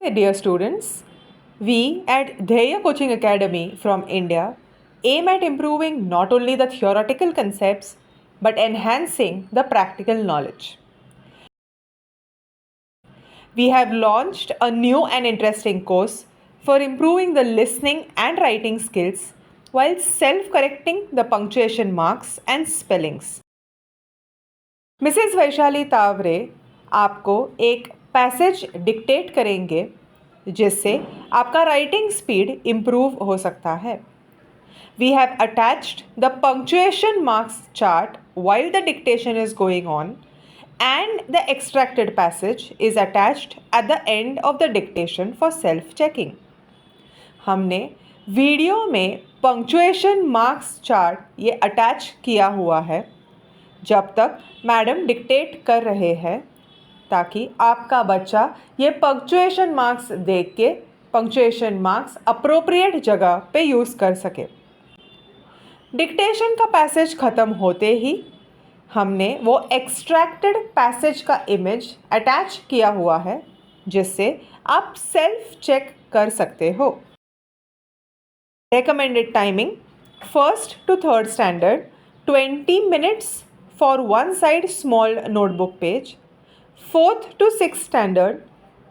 Hey, dear students, we at Dheya Coaching Academy from India aim at improving not only the theoretical concepts but enhancing the practical knowledge. We have launched a new and interesting course for improving the listening and writing skills while self correcting the punctuation marks and spellings. Mrs Vaishali Taware आपको एक passage dictate करेंगे जिससे आपका writing speed improve हो सकता है. We have attached the punctuation marks chart while the dictation is going on and the extracted passage is attached at the end of the dictation for self checking. हमने video में punctuation marks chart ये attach किया हुआ है जब तक madam dictate कर रहे हैं ताकि आपका बच्चा ये पंक्चुएशन मार्क्स देख के पंक्चुएशन मार्क्स अप्रोप्रिएट जगह पे यूज़ कर सके. डिक्टेशन का पैसेज ख़त्म होते ही हमने वो एक्सट्रैक्टेड पैसेज का इमेज अटैच किया हुआ है जिससे आप सेल्फ चेक कर सकते हो. Recommended timing: 1st to 3rd standard 20 minutes for one side small notebook page. 4th to 6th standard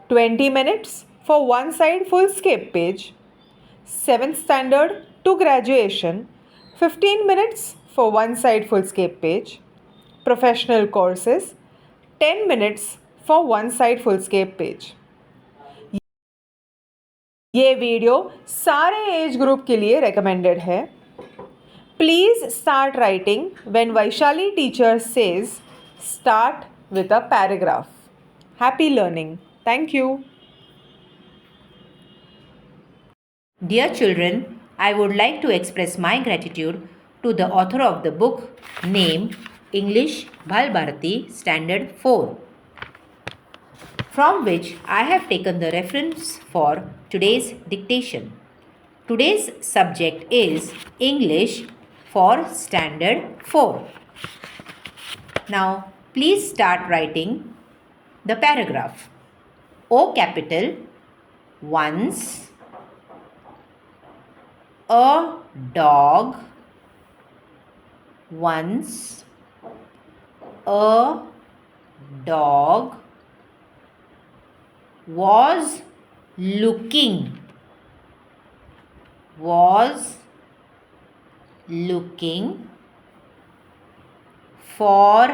20 minutes for one side fullscape page. 7th standard to graduation 15 minutes for one side fullscape page. Professional courses 10 minutes for one side fullscape page. ये video सारे age group के लिए recommended है. Please start writing when Vaishali teacher says start with a paragraph. Happy learning. Thank you. Dear children, I would like to express my gratitude to the author of the book named English Bal Bharati Standard 4, from which I have taken the reference for today's dictation. Today's subject is English for Standard 4. Now, please start writing the paragraph. O capital: once a dog, once a dog was looking for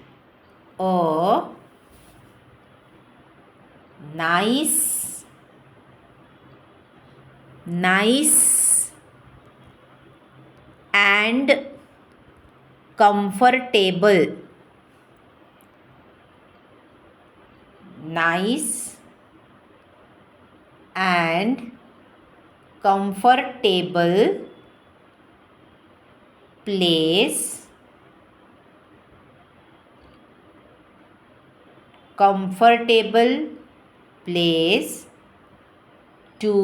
a nice and comfortable place to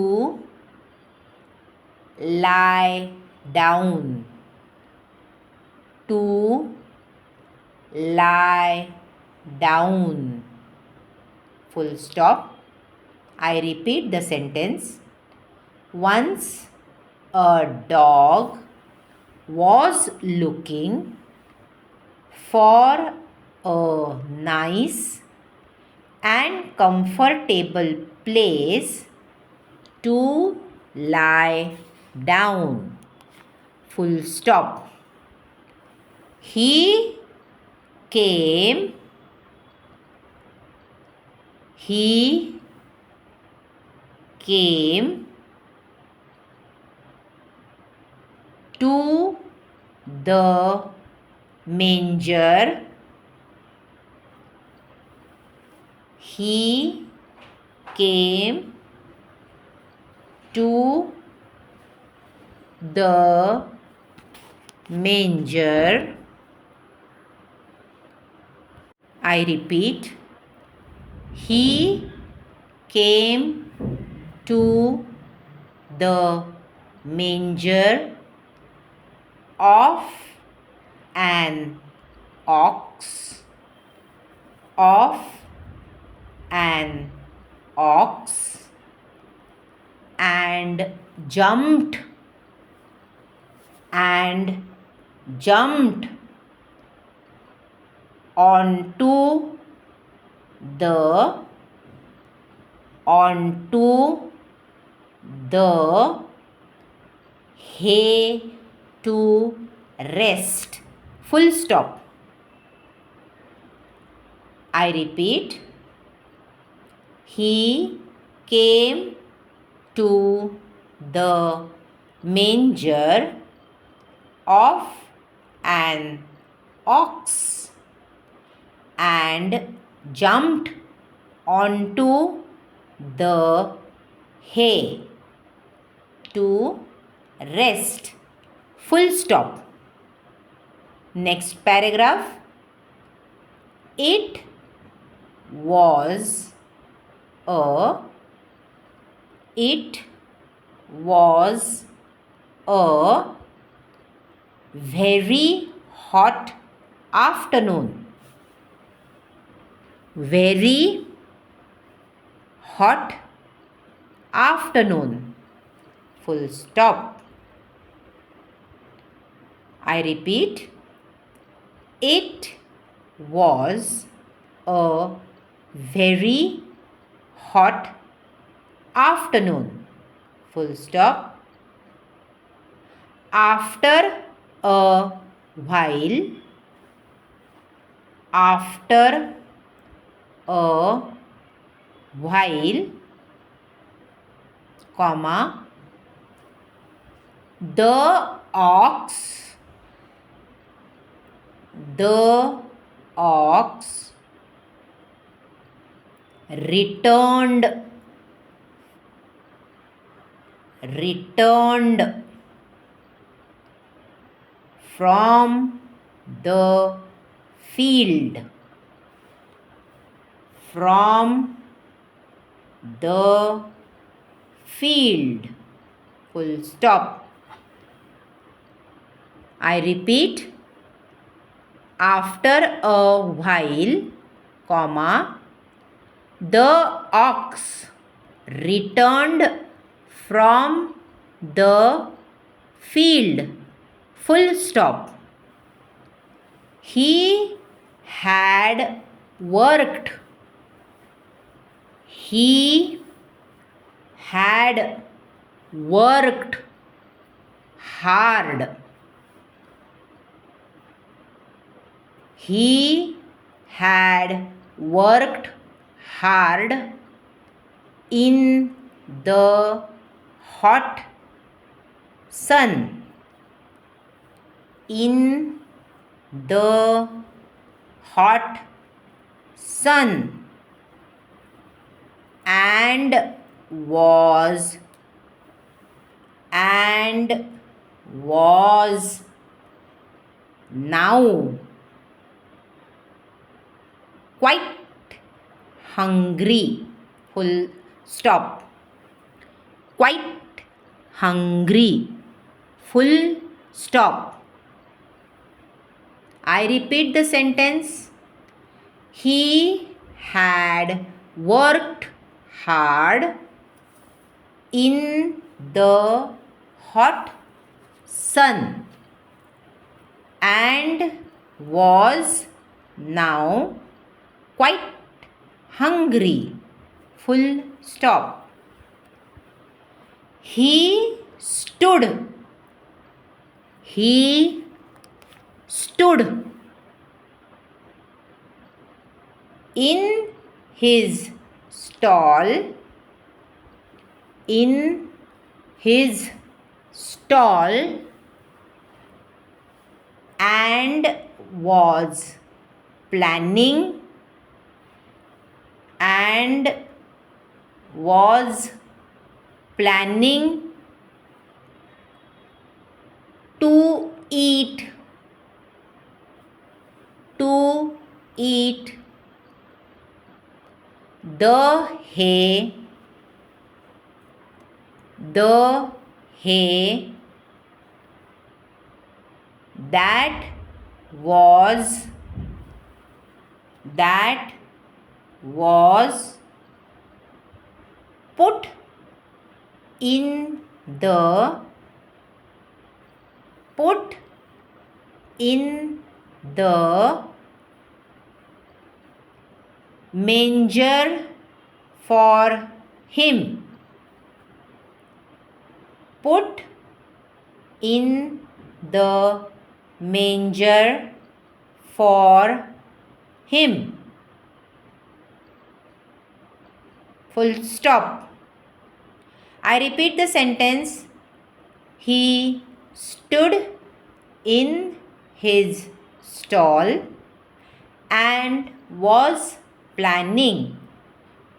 lie down. Full stop. I repeat the sentence. Once a dog was looking for a nice and comfortable place to lie down. Full stop. He came to the manger. He came to the manger. I repeat. He came to the manger of an ox, of an ox, and jumped and jumped onto the onto the hay to rest. Full stop. I repeat, he came to the manger of an ox and jumped onto the hay to rest. Full stop. Next paragraph. It was a it was a very hot afternoon. Very hot afternoon. Full stop. I repeat, it was a very hot afternoon. Full stop. After a while, after a while, comma, the ox returned from the field from the field. Full stop. I repeat, after a while, comma, the ox returned from the field. Full stop. He had worked. He had worked hard. He had worked hard in the hot sun. In the hot sun, and was now quite hungry. Full stop. Quite hungry. Full stop. I repeat the sentence. He had worked hard in the hot sun and was now quite hungry. Full stop. He stood in his stall and was planning to eat the hay that was that was put in the put in the manger for him. Put in the manger for him. Full stop. I repeat the sentence. He stood in his stall and was planning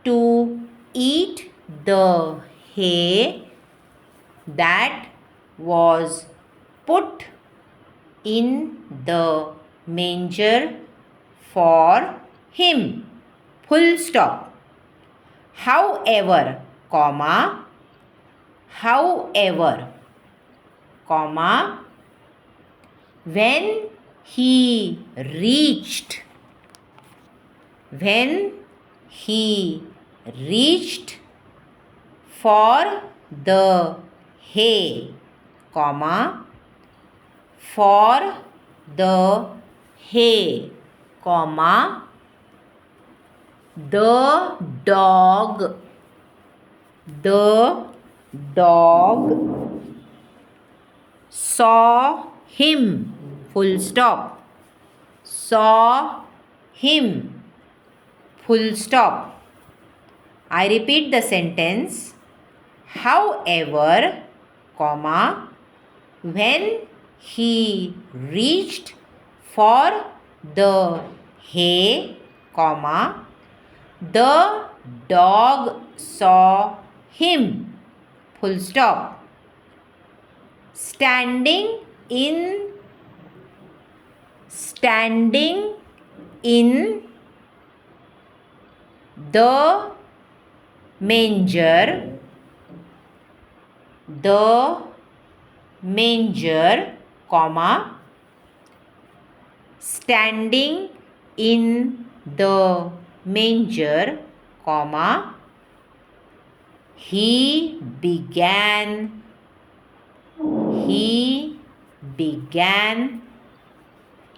to eat the hay that was put in the manger for him. Full stop. However, comma, however, comma, when he reached, when he reached for the hay, comma, for the hay, comma, the dog saw him, full stop, saw him, full stop. I repeat the sentence. However, comma, when he reached for the hay, comma, the dog saw him, full stop. Standing in the manger, comma, standing in the manger, comma, he began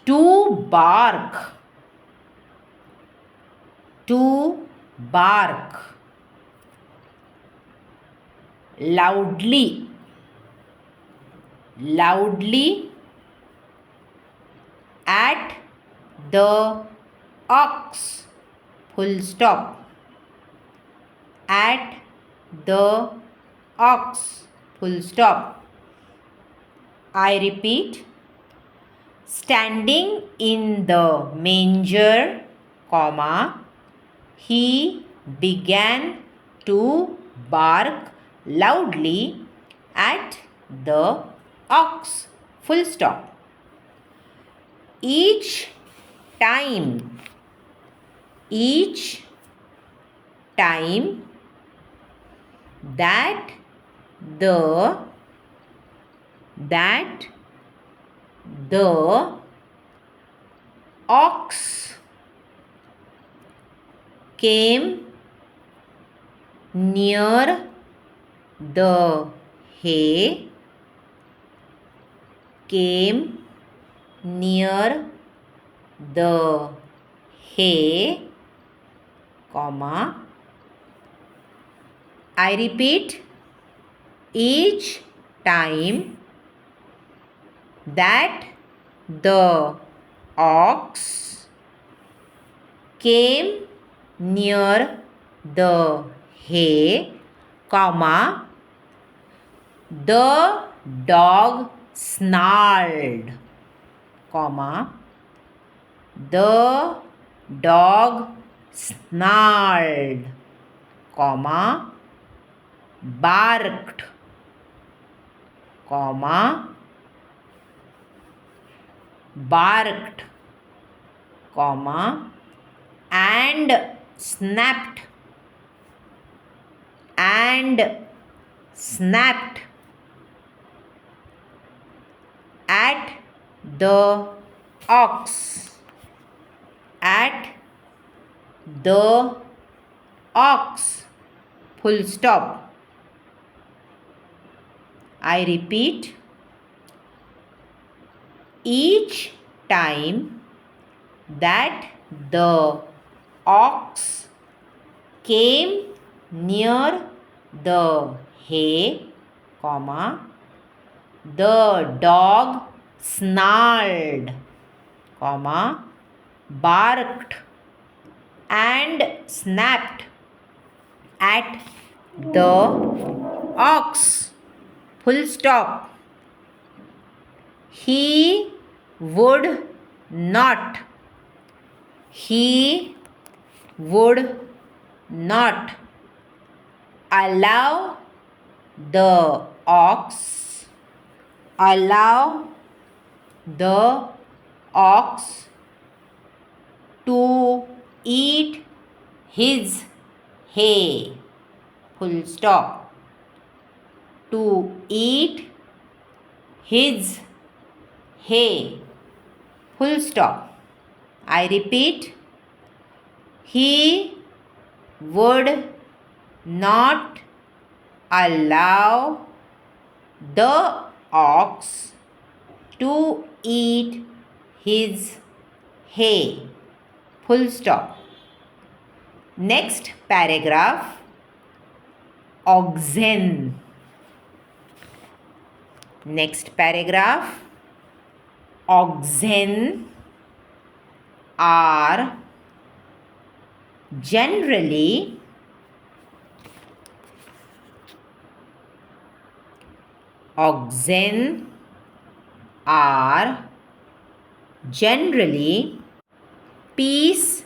to bark, loudly at the ox, full stop, at the ox, full stop. I repeat, standing in the manger, comma, he began to bark loudly at the ox, full stop. Each time that the ox came near the hay, comma, I repeat, each time that the ox came near the hay, comma, the dog snarled, comma, the dog snarled, comma, barked, comma, comma, and snapped, at the ox. At the ox. Full stop. I repeat, each time that the ox came near the hay, comma, the dog snarled, comma, barked and snapped at the ox. Full stop. He would not. He would not allow the ox. Allow the ox to eat his hay. Full stop. To eat his hay. Full stop. I repeat, he would not allow the ox to eat his hay. Full stop. Next paragraph, oxen. Next paragraph, oxen are generally oxen are generally peace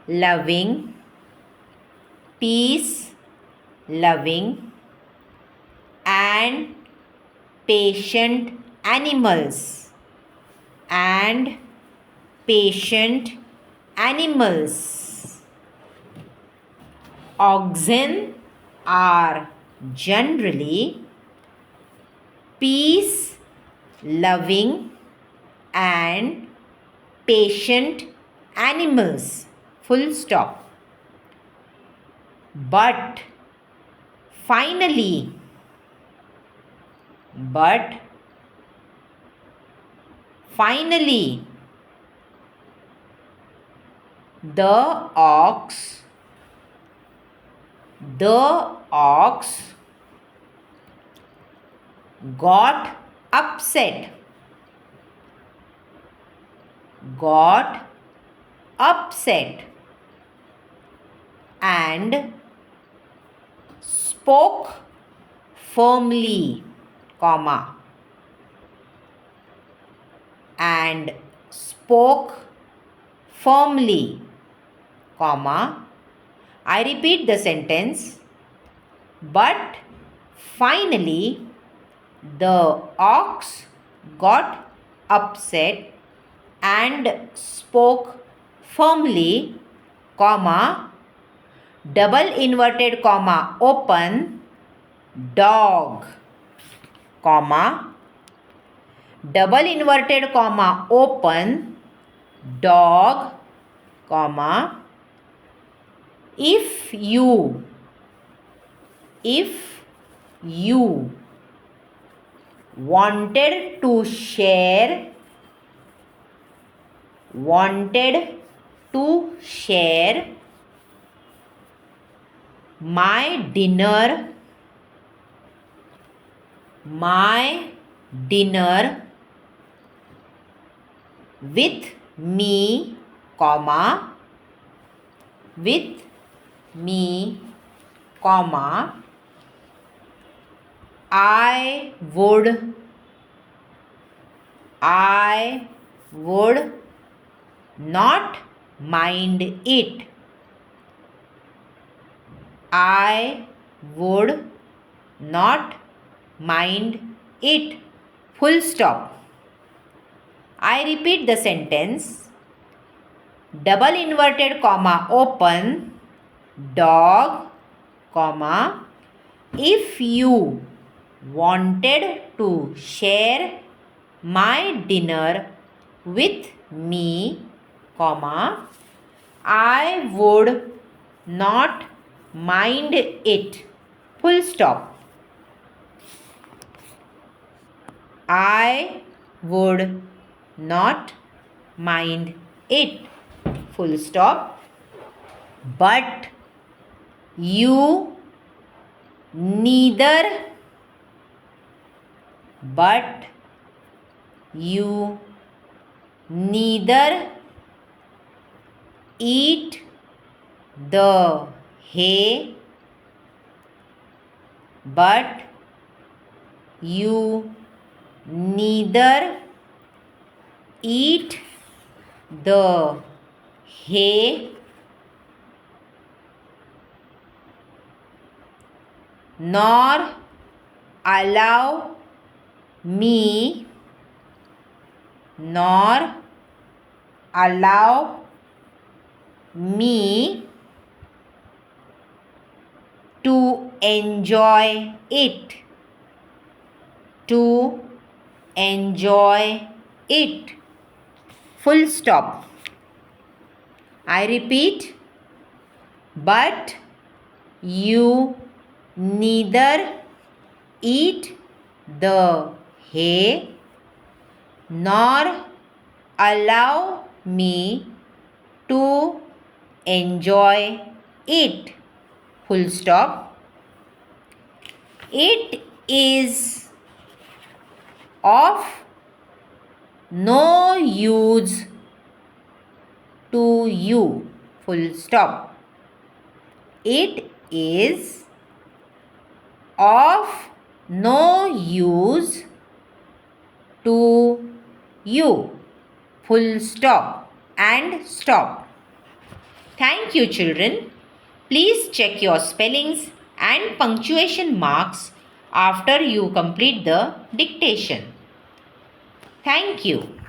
loving and patient animals and patient animals. Oxen are generally peace loving and patient animals. Full stop. But finally, the ox got upset and spoke firmly, comma, and spoke firmly, comma. I repeat the sentence. But finally, the ox got upset and spoke firmly, comma, double inverted comma open, dog, comma, double inverted comma open, dog, comma, if you wanted to share my dinner with me, comma, I would not mind it. I would not mind it. Full stop. I repeat the sentence. Double inverted comma open, dog, comma, if you wanted to share my dinner with me, comma, I would not mind it. Full stop. I would not mind it. Full stop. But you neither. But you neither eat the hay, but you neither eat the hay nor allow me nor allow me to enjoy it, to enjoy it. Full stop. I repeat, but you neither eat the hay nor allow me to enjoy it. Full stop. It is of no use to you. Full stop. It is of no use to you. Full stop and stop. Thank you, children. Please check your spellings and punctuation marks after you complete the dictation. Thank you.